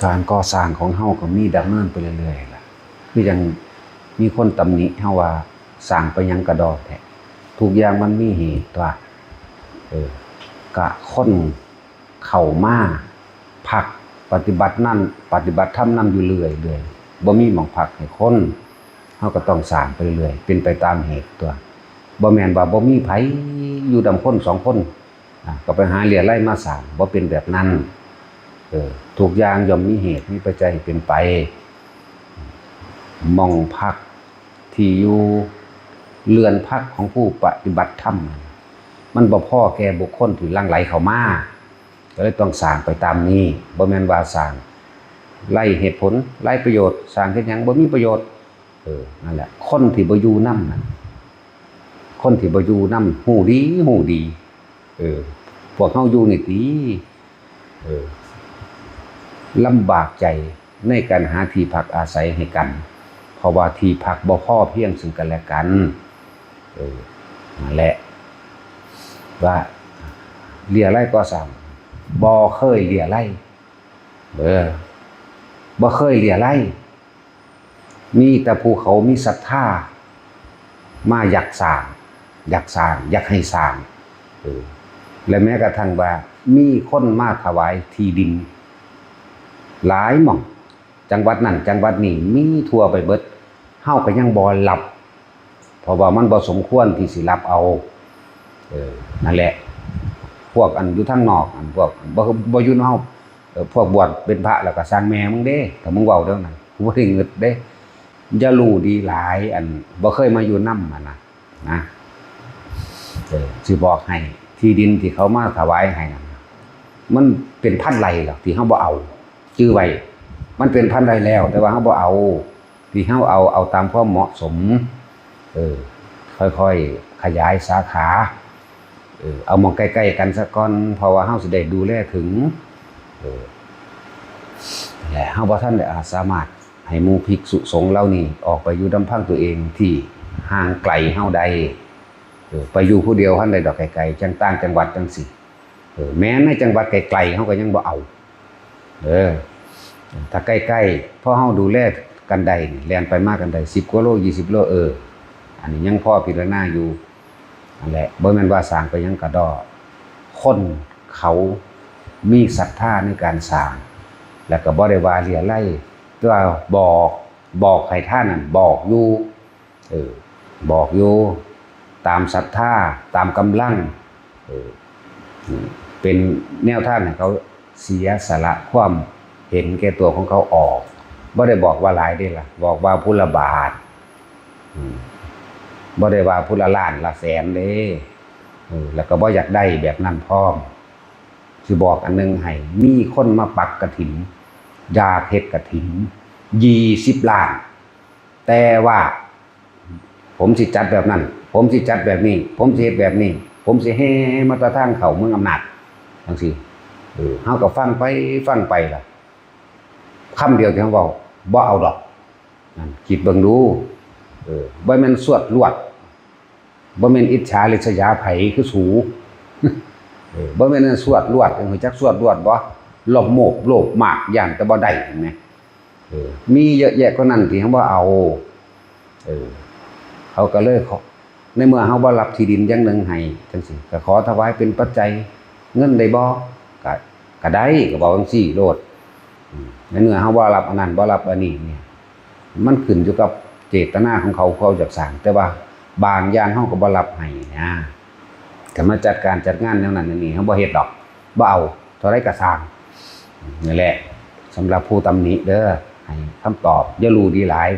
การก่อสร้างของเฮาก็มีดำเนินไปเรื่อยๆล่ะคือยังมีคนตำหนิเฮาว่าสร้างไปยังกระดอกแท้ทุกอย่างมันมีเหตุว่ากะคนเข้ามาพักปฏิบัติธรรมนั่นอยู่เรื่อยๆบ่มีหม้องพักให้คนเฮาก็ต้องสร้างไปเรื่อยเป็นไปตามเหตุตัวบ่แม่นว่าบ่มีไผอยู่ดำคน2คนก็ไปหาเรี่ยไร่มาสร้างบ่เป็นแบบนั้นทุกอย่างย่อมมีเหตุมีปัจจัยเป็นไปหม้องพักที่อยู่เรือนพักของผู้ปฏิบัติธรรมมันบ่พอแก่บุคคลที่หลั่งไหลเข้ามาก็เลยต้องสร้างไปตามนี้บ่แม่นว่าสร้างไล่เหตุผลไล่ประโยชน์สร้างเฮ็ดหยังบ่มีประโยชน์นั่นแหละคนที่บ่อยู่นำนั่นคนที่บ่อยู่นำฮู้ดีพวกเฮาอยู่นี่ติลำบากใจในการหาที่พักอาศัยให้กันเพราะว่าที่พักบ่พอเพียงซึ่งกันและกันนั่นแหละว่าเรี่ยไร่ก่อสร้างบ่เคยเรี่ยไร่บ่เคยเรี่ยไร่มีแต่ภูเขามีศรัทธามาอยากสร้างอยากให้สร้างและแม้กระทั่งว่ามีคนมาถวายที่ดินหลายหม่องจังหวัดนั้นจังหวัดนี้มีทั่วไปเบิดเฮาก็ยังบ่รับเพราะว่ามันบ่สมควรที่สิรับเอานั่นแหละพวกอันอยู่ทางนอกอันพวกบ่อยู่เฮาพวกบวชเป็นพระแล้วก็สร้างแม่มึงเด้ถ้ามึงเว้าเด้อนั่นกูบ่ได้เงิดเด้อย่ารู้ดีหลายอันบ่เคยมาอยู่นำมันนะสิบอกให้ที่ดินที่เขามาถวายให้นั่นมันเป็นพันไร่หรอกที่เฮาบ่เอาชื่อไว้มันเป็นพันไร่แล้วแต่ว่าเฮาบ่เอาที่เฮาเอาตามความเหมาะสมค่อยๆขยายสาขาเอามองใกล้ๆกันซะก่อนเพราะว่าเฮาสิได้ดูแลถึงและเฮาบ่ทันได้สามารถให้หมู่ภิกษุสงฆ์เหล่านี้ออกไปอยู่ลำพังตัวเองที่ห่างไกลเฮาได้ไปอยู่ผู้เดียวหั่นได้ดอกไกลๆจังต่างจังหวัดจังซี่แม้ในจังหวัดไกลๆเฮาก็ยังบ่เอาถ้าใกล้ๆพอเฮาดูแลกันได้แล่นไปมากันได้10กว่าโล20โลอันนี้ยังพอพิจารณาอยู่นั่นแหละบ่แม่นว่าสร้างไปยังกระดอคนเขามีศรัทธาในการสร้างแล้วก็บ่ได้ว่าเรี่ยไร่ว่าบอกให้ท่านนั่นบอกอยู่ตามศรัทธาตามกำลังเป็นแนวทางให้เขาเสียสละความเห็นแก่ตัวของเขาออกบ่ได้บอกว่าหลายได้ล่ะบอกว่าพุละบาทบ่ได้ว่าพุละล้านละแสนเด้แล้วก็บ่อยากได้แบบนั้นพร้อมสิบอกอันนึงให้มีคนมาปักกฐินอยากเฮ็ดกฐิน20ล้านแต่ว่าผมสิจัดแบบนั้นผมสิจัดแบบนี้ผมสิเฮ็ดแบบนี้ผมสิแห่มาตรทางเข้าเมืองอำนาจจังซี่เฮาก็ฟังไปล่ะคำเดียวที่เฮาเว้าบ่เอาดอกนั่นคิดเบิ่งดูบ่แม่นสวดลวดบ่แม่นอิจฉาริษยาไผคือสูบ่แม่นสวดลวดรู้จักสวดลวดบ่โลภมากย่านแต่บ่ได้เห็นมั้ยมีเยอะแยะกว่านั้นที่เฮาบ่เอาเขาก็เลยในเมื่อเฮาบ่รับที่ดินอย่างนึงให้จังซี่ก็ขอถวายเป็นปัจจัยเงินได้บ่ก็ได้ก็บอกจังซี่โลดในเมื่อเฮาบ่รับอันนั้นบ่รับอันนี้เนี่ยมันขึ้นอยู่กับเจตนาของเขาอยากสร้างแต่ว่าบางอย่างเฮาก็บ่รับให้นะถ้ามาจัดงานแนวนั้นนี่เฮาบ่เฮ็ดดอกบ่เอาเท่าไรก็สร้างนี่แหละสำหรับผู้ตำหนิเด้อให้คำตอบอย่ารู้ดีหลาย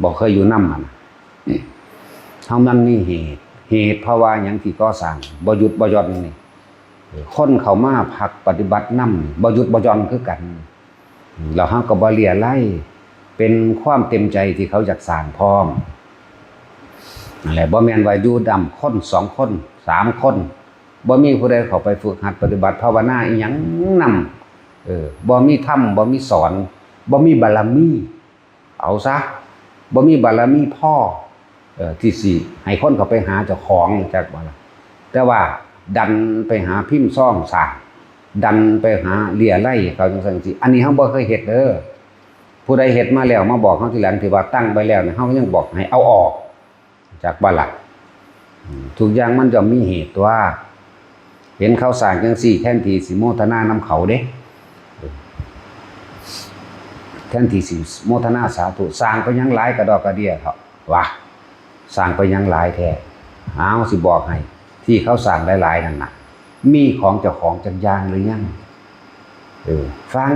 บ่เคยอยู่นำมันเฮามันมีเหตุเพราะว่าหยังที่ก่อสร้างบ่หยุดบ่หย่อนนี่คนเข้ามาพักปฏิบัตินำบ่หยุดบ่หย่อนคือกันแล้วเฮาก็บ่เลี่ยไล่เป็นความเต็มใจที่เขาอยากสร้างพร้อมนั่นแหละบ่แม่นว่าอยู่ดำคน2คน3คนบ่มีผู้ใดเข้าไปฝึกหัดปฏิบัติภาวนาอีหยังนำบ่มีธรรมบ่มีสอนบ่มีบารมีเอาซะบ่มีบารมีพ่อที่สิให้คนเข้าไปหาเจ้าของจักบ่ล่ะแต่ว่าดันไปหาพิมพ์ซ่องสร้าง ดันไปหาเลี่ยไล่เขาจังซั่นสิอันนี้เฮาบ่เคยเฮ็ดเด้อผู้ใดเฮ็ดมาแล้วมาบอกเฮาทีหลังที่ว่าตั้งไปแล้วเนี่ยเฮายังบอกให้เอาออกจากบ่ล่ะทุกอย่างมันย่อมมีเหตุว่าเห็นเขาสร้างจังซี่แทนที่สิโมทนานำเขาเด้แทนที่สิโมทนาสาธุสร้างไปยังหลายกระดอกกระเดี้ยเถาะว่าสร้างไปยังหลายแท้เอาสิบอกให้ที่เขาสร้างหลายๆนั่นน่ะมีของเจ้าของจักอย่างหรือยังฟัง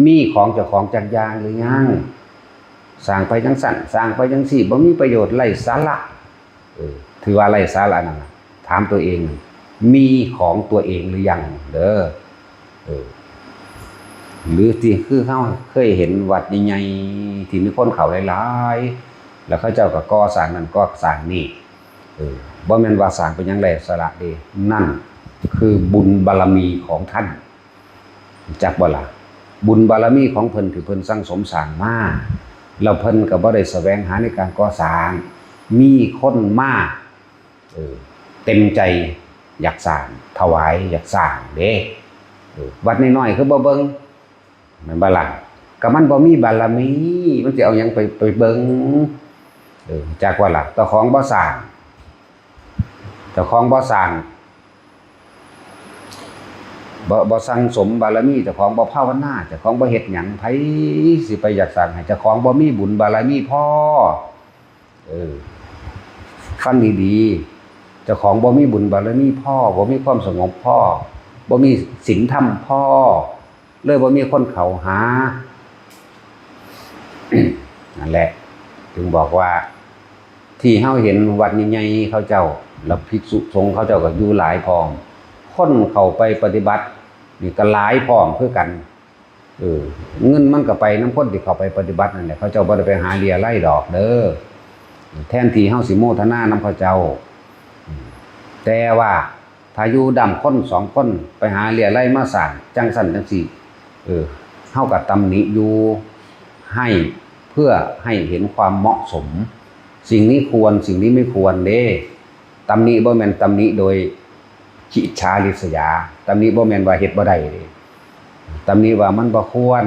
มีของเจ้าของจักอย่างหรือยังสร้างไปจังสั่นสร้างไปจังซี่บ่มีประโยชน์ไร้สาระถือว่าไร้สาระนั่นน่ะถามตัวเองมีของตัวเองหรือยังเด้อหรือที่คือเฮาเคยเห็นวัดใหญ่ๆที่มีคนเข้าหลายๆแล้วเขาเจ้าก็ก่อสร้างนั่นก่อสร้างนี่บ่แม่นว่าสร้างเป็นหยังไร้สาระเด้นั่นคือบุญบารมีของท่านจักบ่ล่ะบุญบารมีของเพิ่นที่เพิ่นสั่งสมสร้างมาแล้วเพิ่นก็บ่ได้แสวงหาในการก่อสร้างมีคนมาเต็มใจอยากสร้างถวายอยากสร้างเด้วัดน้อยๆคือบ่เบิ่งแม่นบ่ล่ะก็มันบ่มีบารมีมันสิเอาหยังไปเบิ่งจักว่าล่ะเจ้าของบ่สร้างเจ้าของบ่สร้างบ่สั่งสมบารมีเจ้าของบ่ภาวนาเจ้าของบ่เฮ็ดหยังไผสิไปอยากสร้างให้เจ้าของบ่มีบุญบารมีพอฟังดีๆเจ้าของบ่มีบุญบารมีพอบ่มีความสงบพอบ่มีศีลธรรมพอเลยบ่มีคนเข้าหา นั่นแหละจึงบอกว่าที่เฮาเห็นวัดใหญ่ๆเขาเจ้าแล้วภิกษุสงฆ์เขาเจ้าก็อยู่หลายพร้อมคนเข้าไปปฏิบัตินี่ก็หลายพร้อมคือกันเงินมันก็ไปนำคนที่เข้าไปปฏิบัตินั่นแหละเขาเจ้าบ่ได้ไปหาเลียไล่ดอกเด้อแทนที่เฮาสิโมทนานำเขาเจ้าแต่ว่าถ้าอยู่ดำคน2คนไปหาเลียไล่มาสร้างจังซั่นจังซี่เฮาก็ตำหนิอยู่ให้เพื่อให้เห็นความเหมาะสมสิ่งนี้ควรสิ่งนี้ไม่ควรเด้ตำหนิบ่แม่นตำหนิโดยขิจฉาริษยาตำหนิบ่แม่นว่าเฮ็ดบ่ได้เด้ตำหนิว่ามันบ่ควร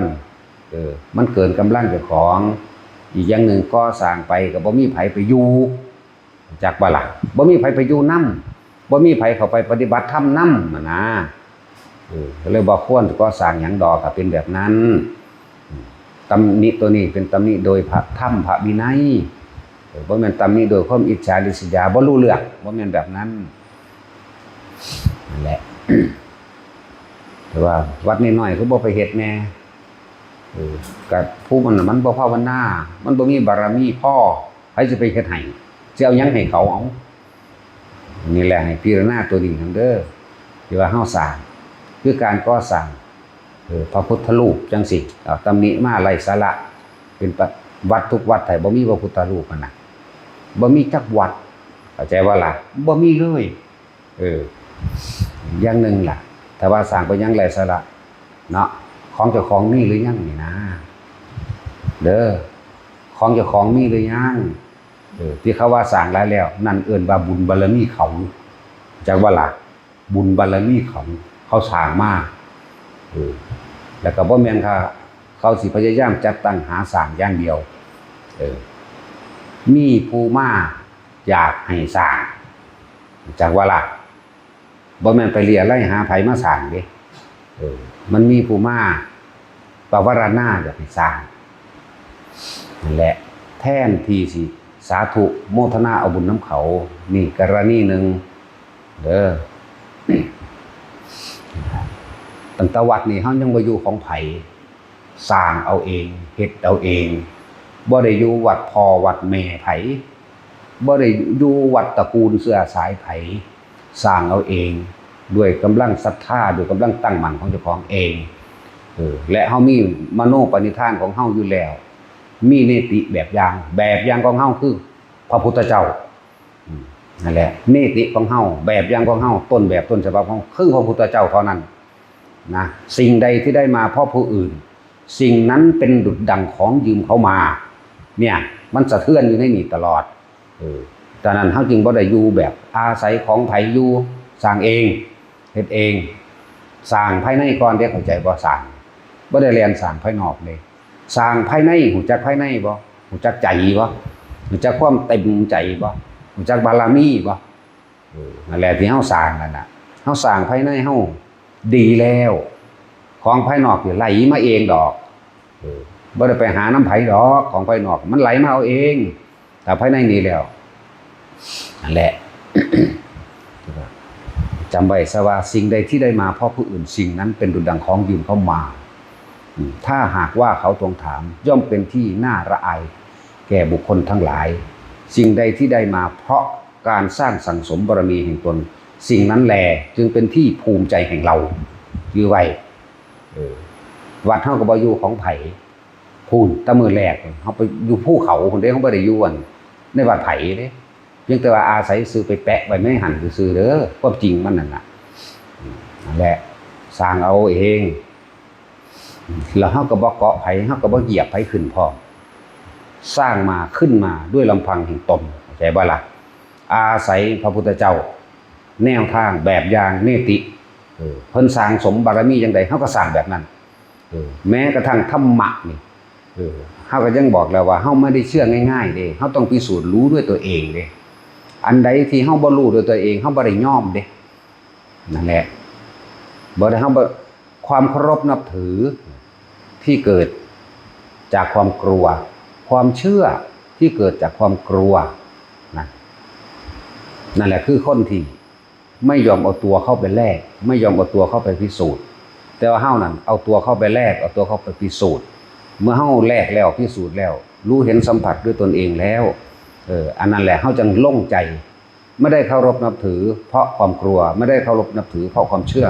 มันเกินกำลังเจ้าของอีกอย่างหนึ่งก็สร้างไปก็บ่มีไผไปอยู่จักบ่ล่ะบ่มีไผไปอยู่นำบ่มีไผเข้าไปปฏิบัติธรรมนำนะก็เลยบ่ควรก็สร้างหยังดอกก็เป็นแบบนั้นตำหนิตัวนี้เป็นตำหนิโดยพระธรรมพระวินัยบ่แม่นตำหนิโดยความอิจฉาริษยาบ่รู้เรื่องบ่แม่นแบบนั้นนั่นแหละ แต่ว่าวัดน้อยๆคือบ่ไปเฮ็ดแน่กับผู้มันบ่ภาวนามันบ่มีบารมีพอใครจะไปเฮ็ดให้สิเอาหยังให้เขาเอานี่แหละให้พิจารณาตัวนี้นำเด้อที่ว่าเฮาสร้างคือการก่อสร้างพระพุทธรูปจังสิตำหนิมาไร้สาระเป็นวัดทุกวัดไทยบ่มีพระพุทธรูปนั่นน่ะบ่มีจักวัดเข้าใจว่าล่ะบ่มีเลยอย่างนึงล่ะแต่ว่าสร้างไปยังไร้สาระเนาะของเจ้าของมีหรือยังนี่นะเด้อของเจ้าของมีหรือยังที่เขาว่าสร้างแล้วนั่นเอิ้นว่าบุญบารมีเขาจักว่าล่ะบุญบารมีเขาสร้างมาแล้วก็บ่แม่นเขาสิพยายามจัดตั้งหาสร้างอย่างเดียวมีผู้มาอยากให้สร้างจักว่าล่ะบ่แม่นไปเลียไล่หาไผมาสร้างเด้มันมีผู้มาปวารณาอยากให้สร้างนั่นแหละแทนที่สิสาธุโมทนาเอาบุญน้ำเขานี่กรณีหนึ่งเด้อตั้งแต่วัดนี่เฮายังบ่อยู่ของไผสร้างเอาเองเฮ็ดเอาเองบ่ได้อยู่วัดพ่อวัดแม่ไผบ่ได้อยู่วัดตระกูลเสื้อสายไผสร้างเอาเองด้วยกำลังศรัทธาด้วยกำลังตั้งมั่นของเจ้าของเองและเฮามีมโนปณิธานของเฮาอยู่แล้วมีเนติแบบอย่างของเฮาคือพระพุทธเจ้านั่นแหละเนติของเฮาแบบอย่างของเฮาต้นแบบต้นฉบับของคือพระพุทธเจ้าเท่านั้นนะสิ่งใดที่ได้มาเพราะผู้อื่นสิ่งนั้นเป็นดุจดั่งของยืมเขามาเนี่ยมันสะเทือนอยู่ในนี่ตลอดดังนั้นเฮาจึงบ่ได้อยู่แบบอาศัยของไผอยู่สร้างเองเฮ็ดเอง สร้างภายในก่อนเด้เข้าใจบ่สร้างบ่ได้เรียนสร้างภายนอกเลยสร้างภายในหูจักภายในบ่หูจักใจบ่หูจักความเต็มใจบ่หูจักบารมีบ่นั่นแหละที่เฮาสร้างนั่นน่ะเฮาสร้างภายในเฮาดีแล้วของภายนอกนี่ไหลมาเองดอกบ่ได้ไปหาน้ำไผดอกของภายนอกมันไหลมาเอาเองแต่ภายในนี่แล้วนั่นแหละ จำไว้ซะว่าสิ่งใดที่ได้มาเพราะผู้อื่นสิ่งนั้นเป็นดุจดังของยืมเข้ามาถ้าหากว่าเขาทวงถามย่อมเป็นที่น่าระอายแก่บุคคลทั้งหลายสิ่งใดที่ได้มาเพราะการสร้างสั่งสมบารมีแห่งตนสิ่งนั้นแลจึงเป็นที่ภูมิใจแห่งเรายื้อไว้วัดเฮาก็บ่อยู่ของไผพูนตะมือแรกเฮาไปอยู่ภูเขาคนเด้เฮาบ่ได้อยู่ในวัดไผเด้เพียงแต่ว่าอาศัยซื้อไปแปะไว้ไม่หันซื้อเด้อความจริงมันนั่นน่ะนั่นแหละสร้างเอาเองแล้วเฮาก็บ่เกาะไผเฮาก็บ่เหยียบไผขึ้นพร้อมสร้างมาขึ้นมาด้วยลำพังแห่งตนเข้าใจบ่ล่ะอาศัยพระพุทธเจ้าแนวทางแบบอย่างเนติเพิ่นสร้างสมบารมีจังไดเฮาก็สร้างแบบนั้นแม้กระทั่งธรรมะนี่เฮาก็ยังบอกแล้วว่าเฮาไม่ได้เชื่อง่ายๆเด้เฮาต้องพิสูจน์รู้ด้วยตัวเองเด้อันใดที่เฮาบ่รู้ด้วยตัวเองเฮาบ่ได้ยอมเด้นั่นแหละบ่ได้เฮาบ่ความเคารพนับถือที่เกิดจากความกลัวความเชื่อที่เกิดจากความกลัวนั่นแหละคือคนที่ไม่ยอมเอาตัวเข้าไปแลกไม่ยอมเอาตัวเข้าไปพิสูจน์แต่ว่าเฮานั่นเอาตัวเข้าไปแลกเอาตัวเข้าไปพิสูจน์เมื่อเฮาแลกแล้วพิสูจน์แล้วรู้เห็นสัมผัสด้วยตนเองแล้วอันนั้นแหละเฮาจึงโล่งใจไม่ได้เคารพนับถือเพราะความกลัวไม่ได้เคารพนับถือเพราะความเชื่อ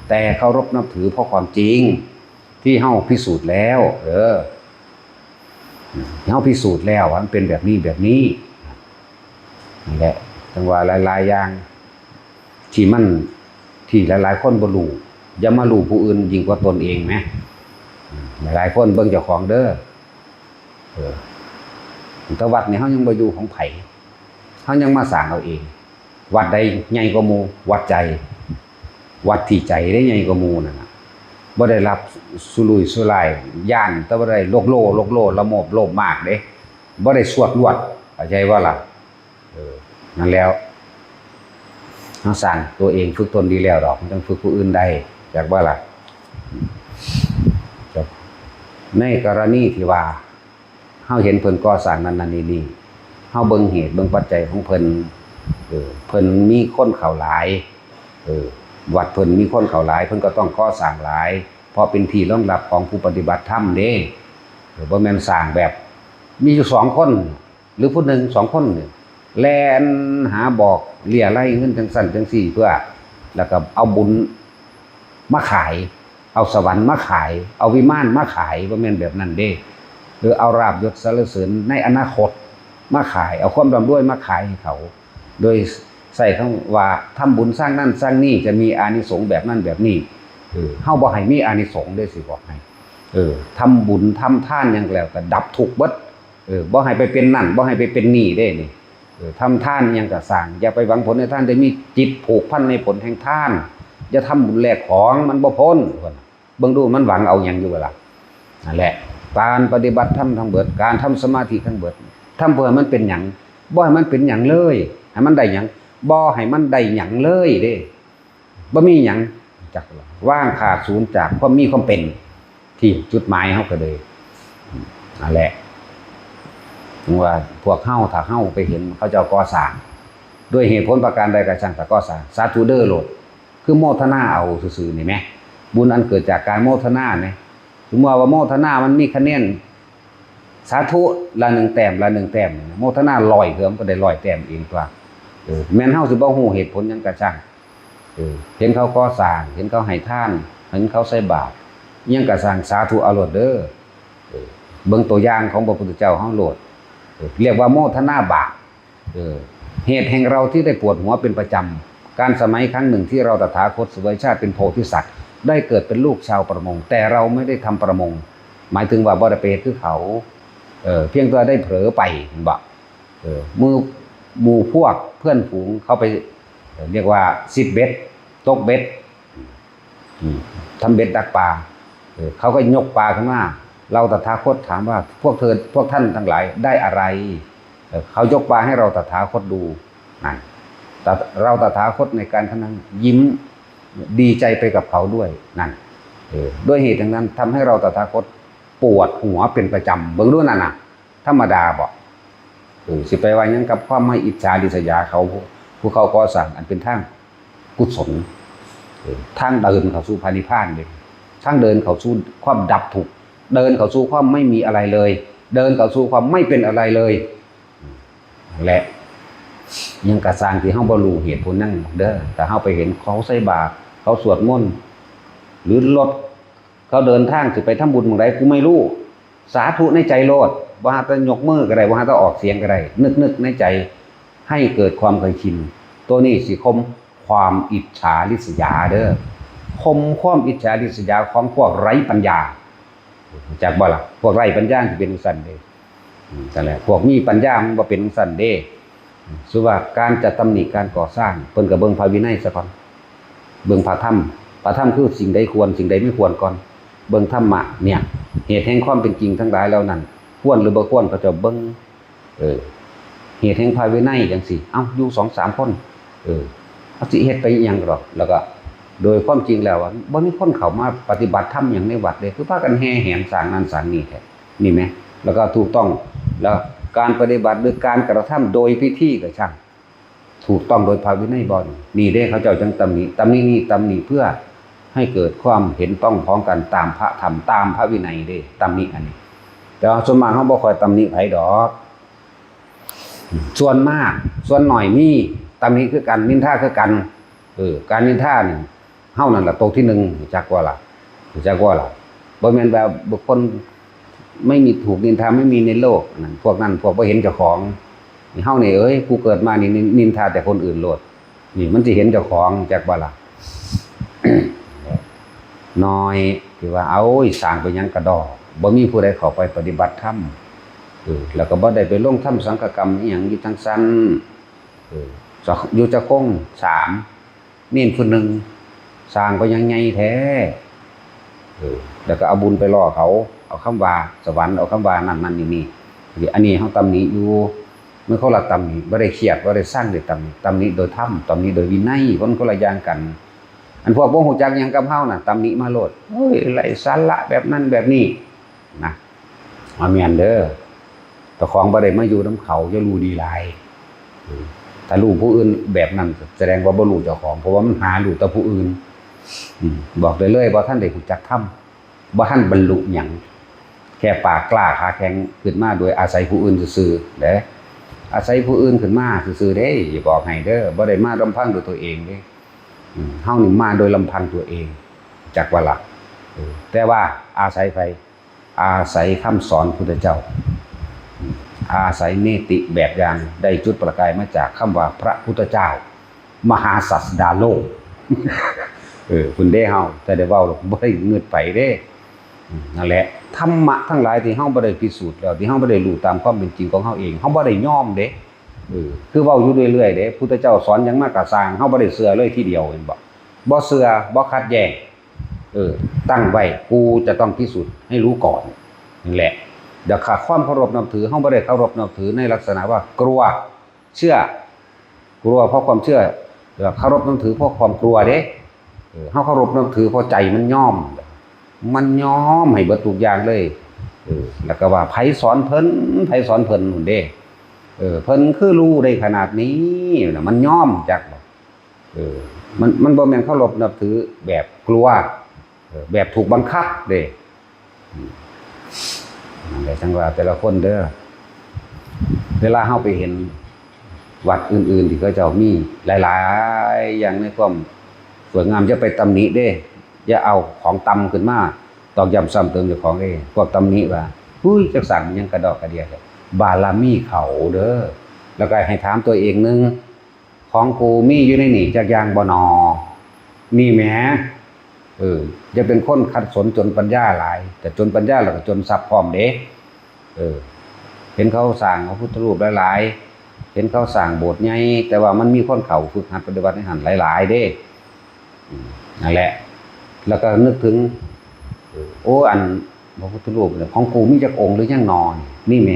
แต่เคารพนับถือเพราะความจริงที่เฮาพิสูจน์แล้วเฮาพิสูจน์แล้วว่ามันเป็นแบบนี้แบบนี้นั่นแหละจังว่าหลายๆอย่างที่หลายๆคนบ่รู้อย่ามารู้ผู้อื่นยิ่งกว่าตนเองแหมหลายคนเบิ่งเจ้าของเด้อแต่วัดนี่เฮายังบ่อยู่ของไผเฮายังมาสร้างเอาเองวัดใดใหญ่กว่าหมู่วัดใจวัดที่ใจได้ใหญ่กว่าหมู่นั่นน่ะบ่ได้รับสุรุ่ยสุร่ายย่านแต่บ่ได้โลกละโมบโลภมากเด้บ่ได้สวดลวดเข้าใจว่าล่ะนั่นแล้วเฮาสร้างตัวเองฝึกตนดีแล้วดอกมันต้องฝึกผู้อื่นได้จักว่าล่ะในกรณีที่ว่าเฮาเห็นเพิ่นก่อสร้างนั้นนี่เฮาเบิ่งเหตุเบิ่งปัจจัยของเพิ่นเพิ่นมีคนเข้าหลายวัดเพิ่นมีคนเข้าหลายเพิ่นก็ต้องก่อสร้างหลายเพราะเป็นที่รองรับของผู้ปฏิบัติธรรมเด้บ่แม่นสร้างแบบมีอยู่2คนหรือผู้หนึ่ง2คนนี่แล่นหาบอกเลี่ยไล่เงินจังซั่นจังซี่เพื่อแล้วก็เอาบุญมาขายเอาสวรรค์มาขายเอาวิมานมาขายบ่แม่นแบบนั้นเด้หรือเอาราบยศสรรเสริญในอนาคตมาขายเอาความร่ำรวยมาขายให้เขาโดยใส่คำว่าทำบุญสร้างนั่นสร้างนี่จะมีอานิสงส์แบบนั้นแบบนี้เฮาบ่ให้มีอานิสงส์เด้สิบอกให้ทำบุญทำทานหยังแล้วก็ดับทุกข์เบิดบ่ให้ไปเป็นนั่นบ่ให้ไปเป็นนี่เด้นี่ทำทานหยังก็สร้างอย่าไปหวังผลในทานได้มีจิตผูกพันในผลแห่งทานอย่าทำบุญแลกของมันบ่พ้นเบิ่งดูมันหวังเอาหยังอยู่ล่ะนั่นแหละการปฏิบัติธรรมทั้งเบิดการทำสมาธิทั้งเบิดทำเพื่อมันเป็นหยังบ่ให้มันเป็นหยังเลยให้มันได้หยังบ่ให้มันได้หยังเลยเด้บ่มีหยังจักว่างขาดศูนย์จากความมีความเป็นที่จุดหมายเฮาก็เลยนั่นแหละว่าพวกเฮาถ้าเฮาไปเห็นเขาเจ้าก่อสร้างด้วยเหตุผลประการใดก็ช่างแต่ก่อสร้างสาธุเด้อโลดคือโมทนาเอาซื่อๆนี่แหมบุญอันเกิดจากการโมทนาเนี่ยสมมติว่าโมทนามันมีคะแนนสาธุละ1แต้มละ1แต้มโมทนา100เหิมก็ได้100แต้มเองตัวแม่นเฮาสิบ่ฮู้เหตุผลหยังก็ช่างเห็นเขาก่อสร้างเห็นเขาให้ทานเห็นเขาใส่บาตรอิหยังก็สร้างสาธุเอาโลดเด้อเบิ่งตัวอย่างของพระพุทธเจ้าเฮาโลดเรียกว่าโมทนาบาปเหตุแห่งเราที่ได้ปวดหัวเป็นประจำการสมัยครั้งหนึ่งที่เราตถาคตเสวยชาติเป็นโพธิสัตว์ได้เกิดเป็นลูกชาวประมงแต่เราไม่ได้ทำประมงหมายถึงว่าบ่ได้ไปคือเขาเพียงแต่ได้เผลอไปบ่หมู่พวกเพื่อนฝูงเขาไปเรียกว่าซิดเบ็ดตกเบ็ด ทำเบ็ดดักปลาเขาก็ยกปลาขึ้นมาเราตถาคตถามว่าพวกท่านทั้งหลายได้อะไรเขายกปลาให้เราตถาคตดูนั่นแต่เราตถาคตในการนั้นยิ้มดีใจไปกับเขาด้วยนั่นด้วยเหตุดังนั้นทำให้เราตถาคตปวดหัวเป็นประจำเบิ่งดูนั่นน่ะธรรมดาบ่สิไปว่ายังกับความไม่อิจฉาริษยาเขาผู้เขาก่อสร้างอันเป็นทางกุศลทางเดินเข้าสู่พระนิพพานเลยทางเดินเข้าสู่ความดับทุกข์เดินเข้าสู่ความไม่มีอะไรเลยเดินเข้าสู่ความไม่เป็นอะไรเลยและยังกระสร้างที่เฮาบ่รู้เหตุผลนั่นเด้อแต่เฮาไปเห็นเขาใส่บาตรเขาสวดมนต์หรือรถเขาเดินทางสิไปทำบุญหม้องใดกูไม่รู้สาธุในใจโลดบ่ฮาแต่ยกมือก็ได้บ่ฮาแต่ออกเสียงก็ได้นึกในใจให้เกิดความเคยชินตัวนี้สิคมความอิจฉาริษยาเด้อคมความอิจฉาริษยาของพวกไร้ปัญญาจากบ่ล่ะพวกไร้ปัญญาสิเป็นจังซั่นเด้นั่นแหละพวกมีปัญญามันบ่เป็นจังซั่นเด้สุว่าการจะตำหนิการก่อสร้างเพิ่นก็เบิ่งพระวินัยซะก่อนเบิ่งพระธรรมคือสิ่งใดควรสิ่งใดไม่ควรก่อนเบิ่งธรรมะเนี่ยเหตุแห่งความเป็นจริงทั้งหลายแล้วนั้นควรหรือบ่ควรก็จะเบิ่งเหตุแห่งพระวินัยจังซี่เอ้าอยู่ 2-3 คนเอาสิเฮ็ดไปอีหยังหรอกแล้วก็โดยความจริงแล้วบ่มีคนเข้ามาปฏิบัติธรรมหยังในวัดเลยคือพากันแห่แหนสร้างนั่นสร้างนี่แท้นี่แหมแล้วก็ถูกต้องแล้วการปฏิบัติหรือการกระทำโดยพิธีก็ช่างถูกต้องโดยพระวินัยบ่นี่เด้เขาเจ้าจังตำหนิเพื่อให้เกิดความเห็นต้องพ้องกันตามพระธรรมตามพระวินัยเด้ตำหนิอันนี้แต่ส่วนมากเฮาบ่ค่อยตำหนิไผดอกส่วนมากส่วนหน่อยมีตำหนิคือกันนินทาคือกันการนินทานี่เฮานั่นล่ะโตที่1จักว่าล่ะบ่แม่นว่าบุคคลไม่มีถูกนินทาไม่มีในโลกนั่นพวกบ่เห็นเจ้าของนี่เฮานี่กูเกิดมานี่นินทาแต่คนอื่นโลดนี่มันสิเห็นเจ้าของจักว่าล่ะ น้อยที่ว่าเอาสร้างไปหยังกระดอกบ่มีผู้ใดเข้าไปปฏิบัติธรรมแล้วก็บ่ได้ไปลงทำสังฆกรรมอีหยังอยู่จังซั่นอยู่จะคง3นี่ผู้นึงสร้างไปยังไงแท้แล้วก็เอาบุญไปล่อเขาเอาคำว่าสวรรค์เอาคำว่านั่นนี่อันนี้เฮาตำหนิอยู่เมื่อเขาละตำหนิบ่ได้เครียดบ่ได้สร้างด้วยตำหนิโดยธรรมตำหนิโดยวินัยคนละอย่างกันอันพวกบ่ฮู้จักหยังกับเฮาน่ะตำหนิมาโลดเฮ้ยไร้สาระแบบนั้นแบบนี้นะอาเมียนเด้อเจ้าของบ่ได้มาอยู่นำเขาจะรู้ดีหลายถ้ารู้ผู้อื่นแบบนั้นแสดงว่าบ่รู้เจ้าของเพราะว่ามันหารู้แต่ผู้อื่นบอกได้เลยบ่ทันได้รู้จักธรรมบ่ทันบรรลุหยังแค่ปากกล้าขาแข็งขึ้นมาโดยอาศัยผู้อื่นซื่อๆเด้อาศัยผู้อื่นขึ้นมาซื่อๆเด้อย่าบอกให้เด้อบ่ได้มาลำพังด้วยตัวเองเด้เฮานี่มาโดยลำพังตัวเองจักว่าล่ะแต่ว่าอาศัยไผอาศัยคำสอนพุทธเจ้าอาศัยเนติแบบอย่างได้จุดประกายมาจากคำว่าพระพุทธเจ้ามหาศาสดาโลกคุณเด้เฮาแต่ได้เว้าบ่ได้เงืดไปเด้นั่นแหละธรรมะทั้งหลายที่เฮาบ่ได้พิสูจน์แล้วที่เฮาบ่ได้รู้ตามความเป็นจริงของเฮาเองเฮาบ่ได้ยอมเด้คือเว้าอยู่เรื่อยๆเด้พุทธเจ้าสอนหยังมาก็สร้างเฮาบ่ได้เชื่อเลยทีเดียวเห็นบ่เชื่อบ่ขัดแย้งตั้งไว้กูจะต้องพิสูจน์ให้รู้ก่อนนั่นแหละเดี๋ยวขาดความเคารพนับถือเฮาบ่ได้เคารพนับถือในลักษณะว่ากลัวเชื่อกลัวเพราะความเชื่อเคารพนับถือเพราะความกลัวเด้เฮาเคารพนับถือเพราะใจมันยอมให้เบิดทุกอย่างเลยแล้วก็ว่าไผสอนเพิ่นนู่นเด้เพิ่นคือรู้ได้ขนาดนี้น่ะมันยอมจักมันบ่แม่นเคารพนับถือแบบกลัวแบบถูกบังคับเด้นั่นแหละจังว่าแต่ละคนเด้อเวลาเฮาไปเห็นวัดอื่นๆที่เขาเจ้ามีหลายๆอย่างในความสวยงามจะไปตำหนิเด้อย่าเอาของตำขึ้นมาตอกย้ำซ้ำเติมเจ้าของพวกตำหนิว่าอุ้ยจักสั่งมันยังกระดอกกระเดียบารมีเขาเด้อแล้วก็ให้ถามตัวเองนึงของกูมีอยู่ในนี่จักอย่างบ่นอนี่แหมจะเป็นคนขัดสนจนปัญญาหลายแต่จนปัญญาแล้วก็จนทรัพย์พร้อมเด้เห็นเขาสร้างพระพุทธรูปหลายๆเห็นเขาสร้างโบสถ์ใหญ่แต่ว่ามันมีคนเข้าฝึกหัดปฏิบัติในหันหลายๆเด้นั่นแหละ แล้วก็นึกถึงโอ้อันพระพุทธรูปของกูมีจักองค์หรือยังนอนนี่แหม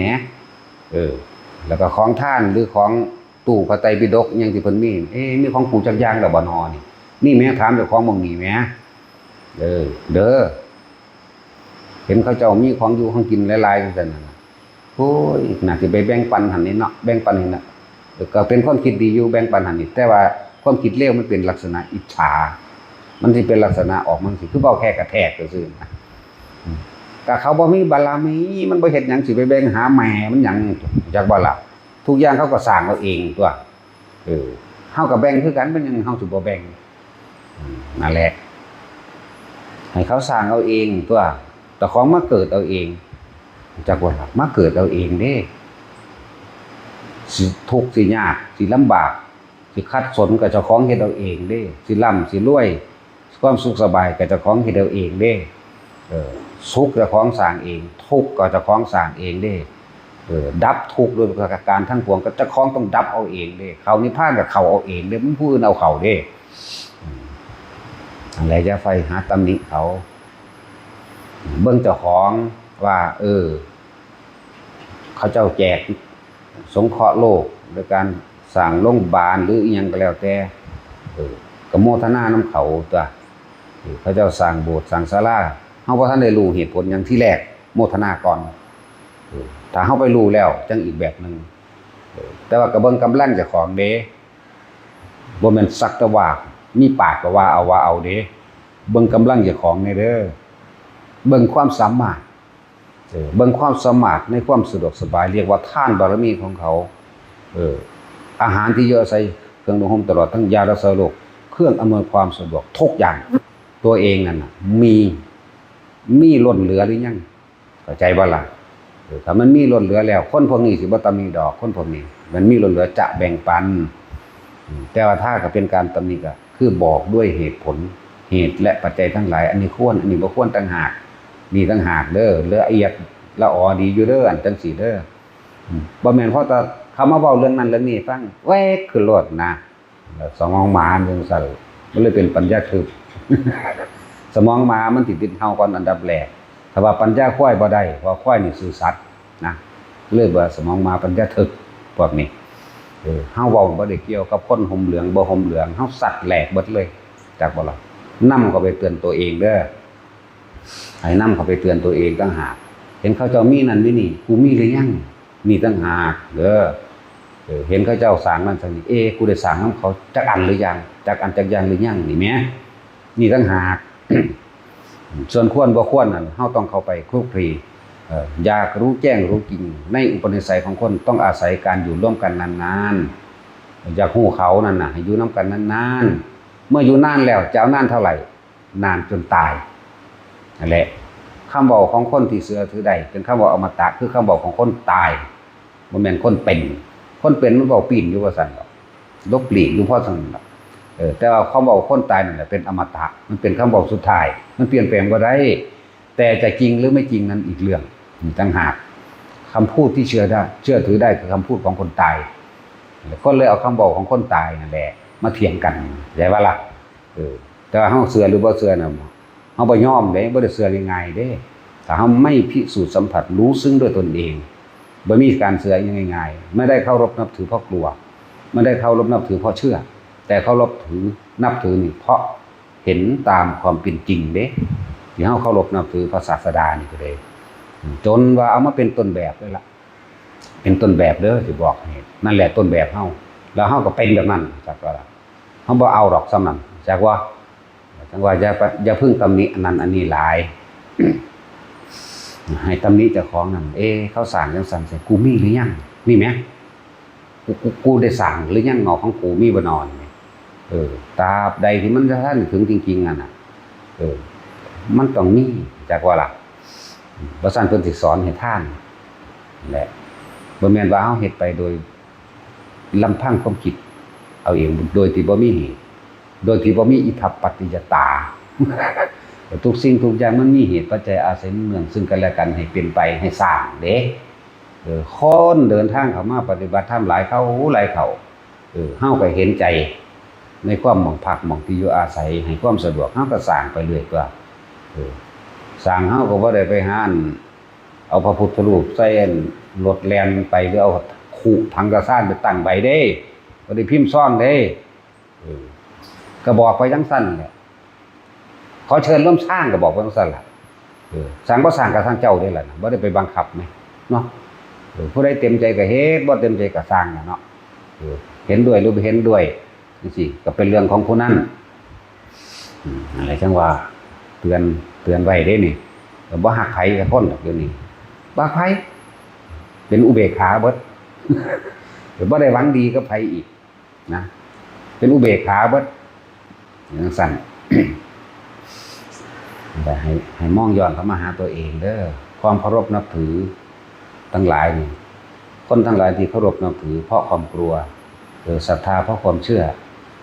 แล้วก็ของท่านหรือของตู้พระไตรปิฎกยังที่เพิ่นมีมีของกูจักอย่างแล้วบ่นอนี่แหมถามเจ้าของหม่องนี้แหมเด้อเห็นเขาเจ้ามีของอยู่ของกินหลายๆจังซั่นน่ะโอ้ยน่าสิไปแบ่งปันหั่นนี่เนาะแบ่งปันนี่น่ะก็เป็นความคิดดีอยู่แบ่งปันหั่นนี่แต่ว่าความคิดเลวมันเป็นลักษณะอิจฉามันสิเป็นลักษณะออกมันสิคือเว้าแค่กระแทกซื่อๆนะก็เขาบ่มีบารมีมันบ่เฮ็ดหยังสิไปแบ่งหาแม่มันหยังจักบ่ล่ะทุกอย่างเขาก็สร้างเอาเองตัวเฮาก็แบ่งคือกันมันยังเฮาสิบ่แบ่งนั่นแหละให้เขาสร้างเอาเองตัวแต่ของมาเกิดเอาเองจักบ่ล่ะมาเกิดเอาเองเด้สิทุกข์สิยากสิลำบากสิขัดสนกับเจ้าของเฮ็ดเอาเองเด้สิร่ำสิรวยความสุขสบายกับเจ้าของเฮ็ดเอาเองเด้สุขเจ้าของสร้างเองทุกข์ก็เจ้าของสร้างเองเด้ดับทุกข์ด้วยประการทั้งปวงก็เจ้าของต้องดับเอาเองเด้เขานิพพานก็เขาเอาเองเด้มันผู้อื่นเอาเขาเด้อะไรจะไฟหาตำหนิเขาเบิ่งเจ้าของว่าเขาเจ้าแจกสงเคราะห์โลกโดยการสร้างโรงพยาบาลหรืออีหยังก็แล้วแต่ก็โมทนานำเขาตัวเขาเจ้าสร้างโบสถ์สร้างศาลาเฮาบ่ทันได้รู้เหตุผลอย่างที่แรกโมทนาก่อนถ้าเฮาไปรู้แล้วจังอีกแบบนึงแต่ว่าก็เบิ่งกำลังเจ้าของเด้บ่แม่นสักแต่ว่ามีปากก็ว่าเอาเด้เบิ่งกำลังเจ้าของนี่เด้อเบิ่งความสามารถเบิ่งความสามารถในความสะดวกสบายเรียกว่าทานบารมีของเขาอาหารที่เยอะใส่เครื่องนุ่งห่มตลอดทั้งยารักษาโรคเครื่องอำนวยความสะดวกทุกอย่างตัวเองนั่นน่ะมีล้นเหลือหรือยังเข้าใจบ่ล่ะถ้ามันมีล้นเหลือแล้วคนพวกนี้สิบ่ตำหนิดอกคนพวกนี้มันมีล้นเหลือจะแบ่งปันแต่ว่าถ้าก็เป็นการตำหนิก็คือบอกด้วยเหตุผลเหตุและปัจจัยทั้งหลายอันนี้ควรอันนี้บ่ควรต่างหากดีต่างหากเด้อละเอียดละออดีอยู่เด้ออันจังซี่เด้อบ่แม่นเพราะแต่เขามาเว้าเรื่องนั้นเรื่องนี้ฟังแวกขึ้นรถนะสมองหมาจังซั่นมันเลยเป็นปัญญาทึบสมองหมามันสิติดเฮาก่อนอันดับแรกถ้าว่าปัญญาควายบ่ได้เพราะควายนี่ซื่อสัตย์นะเลยว่าสมองหมาปัญญาทึบพวกนี้เฮาเว้าบ่ได้เกี่ยวกับคนห่มเหลืองบ่ห่มเหลืองเฮาสัตว์แหลกเบิดเลยจักบ่ล่ะนำเข้าไปเตือนตัวเองเด้อให้นำเข้าไปเตือนตัวเองต่างหากเห็นเขาเจ้ามีนั่นมีนี่กูมีหรือยังนี่ต่างหากเด้อเห็นเขาเจ้าสร้างนั่นสร้างนี่กูได้สร้างนำเขาจักอันหรือยังจักอันจักอย่างหรือยังนี่แหมนี่ต่างหาก ส่วนควรบ่ควรนั่นเฮาต้องเข้าไปคลุกคลีอยากรู้แจ้งรู้จริงในอุปนิสัยของคนต้องอาศัยการอยู่ร่วมกันนานๆอยากฮู้เขานั่นน่ะให้อยู่นำกันนานๆเมื่ออยู่นานแล้วจะเอานานเท่าไหร่นานจนตายนั่นแหละคำบอกของคนที่เสือถือได้เป็นคำบอกอมตะคือคำบอกของคนตายบ่แม่นคนเป็นมันบอกปีนอยู่ว่าซั่นดอกลบหลีกอยู่เพราะซั่นดอกแต่ว่าคำบอกคนตายนั่นแหละเป็นอมตะมันเป็นคำบอกสุดท้ายมันเปลี่ยนแปลงบ่ได้แต่จะจริงหรือไม่จริงนั้นอีกเรื่องต่างหากคำพูดที่เชื่อถือได้คือคำพูดของคนตายก็เลยเอาคำบอกของคนตายนั่นแหละมาเถียงกันเข้าใจว่าล่ะแต่ว่าเฮาเชื่อหรือบ่เชื่อน่ะเฮาบ่ยอมเด้บ่ได้เชื่อง่ายๆเด้ถ้าเฮาไม่พิสูจน์สัมผัสรู้ซึ้งด้วยตนเองบ่มีการเชื่อง่ายๆไม่ได้เคารพนับถือเพราะกลัวไม่ได้เคารพนับถือเพราะเชื่อแต่เคารพถือนับถือนี่เพราะเห็นตามความเป็นจริงเด้ที่เฮาเคารพนับถือพระศาสดานี่ก็ได้จนว่าเอามาเป็นต้นแบบเลยล่ะเป็นต้นแบบเด้อสิบอกให้นั่นแหละต้นแบบเฮาแล้วเฮาก็เป็นแบบนั้นจักว่าเฮาบ่เอาดอกซ้ำนั้นจักว่าอย่าพึ่งตำหนิอันนั้นอันนี้หลาย ให้ตำหนิเจ้าของนั่นเขาสร้างจังซั่นใส่กูมีหรือยังมีมั้ยกูได้สร้างหรือยังเนาะของกูมีบ่นอนตราบใดที่มันจะท่านถึงจริงๆนั่นน่ะมันต้องมีจักว่าล่ะบ่ซั่นเพิ่นสิสอนให้ท่านแหละบ่แม่นว่าเฮาเฮ็ดไปโดยลำพังความคิดเอาเองโดยที่บ่มีเหตุโดยที่บ่มีอิทัปปัจจยตา ทุกสิ่งทุกอย่างมันมีเหตุปัจจัยอาศัยเนื่องซึ่งกันและกันให้เป็นไปให้สร้างเด้คนเดินทางเข้ามาปฏิบัติธรรมหลายเขาเฮาก็เห็นใจ ในความหม่องพักหม่องที่อยู่อาศัยให้ความสะดวกเฮาก็สร้างไปเรื่อยตัวสร้างเฮาก็บ่ได้ไปหาเอาพระพุทธรูปใส่รถแล่นไปหรือเอาขู่ถังกระสานไปตั้งไว้เด้บ่ได้พิมพ์ซ่องเด้ก็บอกไปจังซั่นแหละขอเชิญร่วมสร้างก็บอกไปจังซั่นล่ะสร้างบ่สร้างก็สร้างเจ้าได้ล่ะบ่ได้ไปบังคับแม่เนาะผู้ใดเต็มใจก็เฮ็ดบ่เต็มใจก็สร้างเนาะเห็นด้วยหรือบ่เห็นด้วยจังซี่ก็เป็นเรื่องของผู้นั้นอะไรจังว่าเตือนไว้เด้นี่บ่ฮักไผกับคนเดี๋ยวนี้บ่ไผเป็นอุเบกขาเบิดบ่ได้หวังดีกับไผอีกนะเป็นอุเบกขาเบิดจังซั่น แต่ให้มองย้อนเข้ามาหาตัวเองเด้อความเคารพนับถือทั้งหลายนี่คนทั้งหลายที่เคารพนับถือเพราะความกลัวศรัทธาเพราะความเชื่อ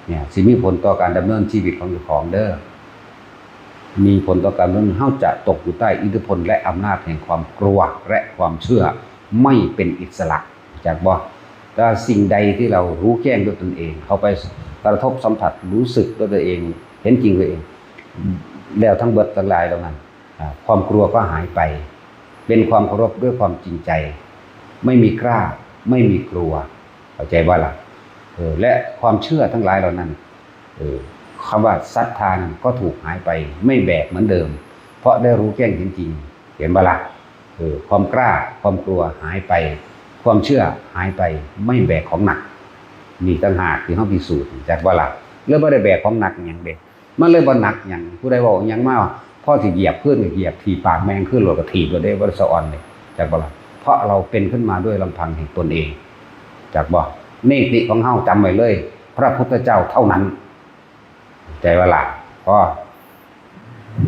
เนี่ยสิมีผลต่อการดำเนินชีวิตของเจ้าของเด้อมีผลต่อการดำเนินเฮาจะตกอยู่ใต้อิทธิพลและอำนาจแห่งความกลัวและความเชื่อไม่เป็นอิสระจากบ่แต่สิ่งใดที่เรารู้แจ้งด้วยตนเองเข้าไปกระทบสัมผัสรู้สึกด้วยตัวเองเห็นจริงตัวเองแล้วทั้งเบิดทั้งหลายเหล่านั้นความกลัวก็หายไปเป็นความเคารพด้วยความจริงใจไม่มีกล้าไม่มีกลัวเข้าใจว่าล่ะและความเชื่อทั้งหลายเหล่านั้นคำว่าศรัทธานั้นก็ถูกหายไปไม่แบกเหมือนเดิมเพราะได้รู้แจ้งจริงๆเห็นบ่ล่ะความกล้าความกลัวหายไปความเชื่อหายไปไม่แบกของหนักมีต่างหากที่เฮาพิสูจน์จากบ่ล่ะแล้วบ่ได้แบกของหนักหยังเด้มันเลยบ่หนักหยังผู้ใดเว้าหยังมาพอสิเหยียบขึ้นก็เหยียบถีบปากแมงขึ้นรถก็ถีบบ่ได้บ่สะอ่อนเลยจากบ่ล่ะเพราะเราเป็นขึ้นมาด้วยลำพังแห่งตนเองจากบ่เนติของเฮาจำไว้เลยพระพุทธเจ้าเท่านั้นใจว่าล่ะพอ